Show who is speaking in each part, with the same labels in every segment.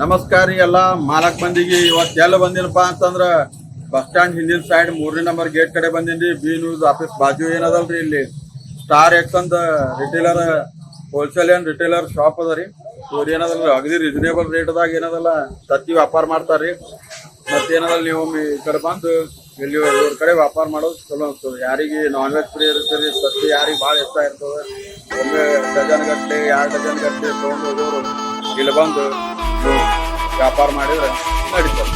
Speaker 1: ನಮಸ್ಕಾರ ರೀ ಎಲ್ಲ ಮಾಲಕ್ ಮಂದಿಗೆ. ಇವತ್ತು ಎಲ್ಲ ಬಂದಿನಪ್ಪ ಅಂತಂದ್ರ ಬಸ್ ಸ್ಟ್ಯಾಂಡ್ ಹಿಂದಿನ ಸೈಡ್ 3ನೇ ನಂಬರ್ ಗೇಟ್ ಕಡೆ ಬಂದಿನಿ. ಬಿ ನ್ಯೂಸ್ ಆಫೀಸ್ ಬಾಜು ಏನದಲ್ರಿ ಇಲ್ಲಿ ಸ್ಟಾರ್ ಎಕ್ಸ್ ಅಂತ retailer wholesale and retailer shop ಅದ ರೀ. ಇವ್ರು ಏನದಲ್ರಿ ಅಗದಿ ರೀಸನೇಬಲ್ ರೇಟ್ದಾಗ ಏನದಲ್ಲ ತತ್ತಿ ವ್ಯಾಪಾರ ಮಾಡ್ತಾರ್ರಿ. ಮತ್ತೇನದಲ್ಲ ನೀವು ಈ ಕಡೆ ಬಂದು ಇಲ್ಲಿ ಇವ್ರ ಕಡೆ ವ್ಯಾಪಾರ ಮಾಡೋದು ಚಲೋ ಅನ್ಸ್ತದೆ. ಯಾರಿಗೆ ನಾನ್ ವೆಜ್ ಫ್ರೀ ಇರ್ತದೆ, ತತ್ತಿ ಯಾರಿಗೆ ಭಾಳ ಇಷ್ಟ ಇರ್ತದೆ, ಒಮ್ಮೆ ಡಜನ್ ಗಟ್ಟಲೆ 2 ಡಜನ್ ಗಟ್ಟಲೆ ತೊಗೊಂಡು ಹೋಗೋರು ಇಲ್ಲಿ ಬಂದು ವ್ಯಾಪಾರ ಮಾಡಿದ್ರೆ ನಡೀತದೆ.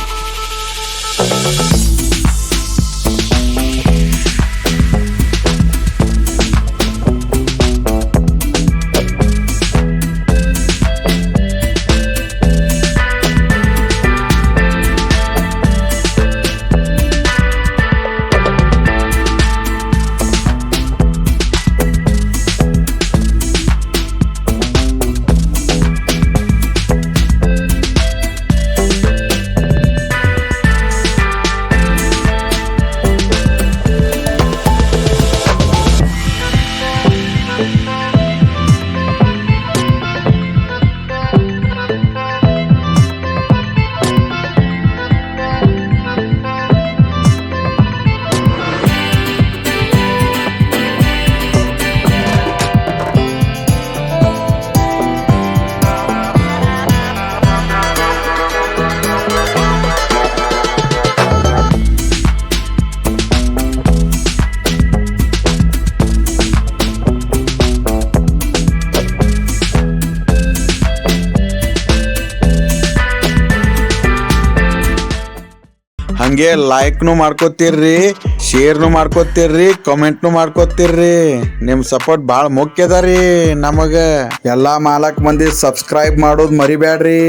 Speaker 1: ಹಂಗೆ ಲೈಕ್ನು ಮಾಡ್ಕೋತೀರ್ರಿ, ಶೇರ್ನು ಮಾಡ್ಕೋತೀರ್ರಿ, ಕಮೆಂಟ್ನು ಮಾಡ್ಕೋತೀರ್ರಿ. ನಿಮ್ ಸಪೋರ್ಟ್ ಭಾಳ ಮುಖ್ಯ ಅದ ರೀ ನಮಗ. ಎಲ್ಲಾ ಮಾಲಕ್ ಮಂದಿ ಸಬ್ಸ್ಕ್ರೈಬ್ ಮಾಡೋದು ಮರಿಬ್ಯಾಡ್ರಿ.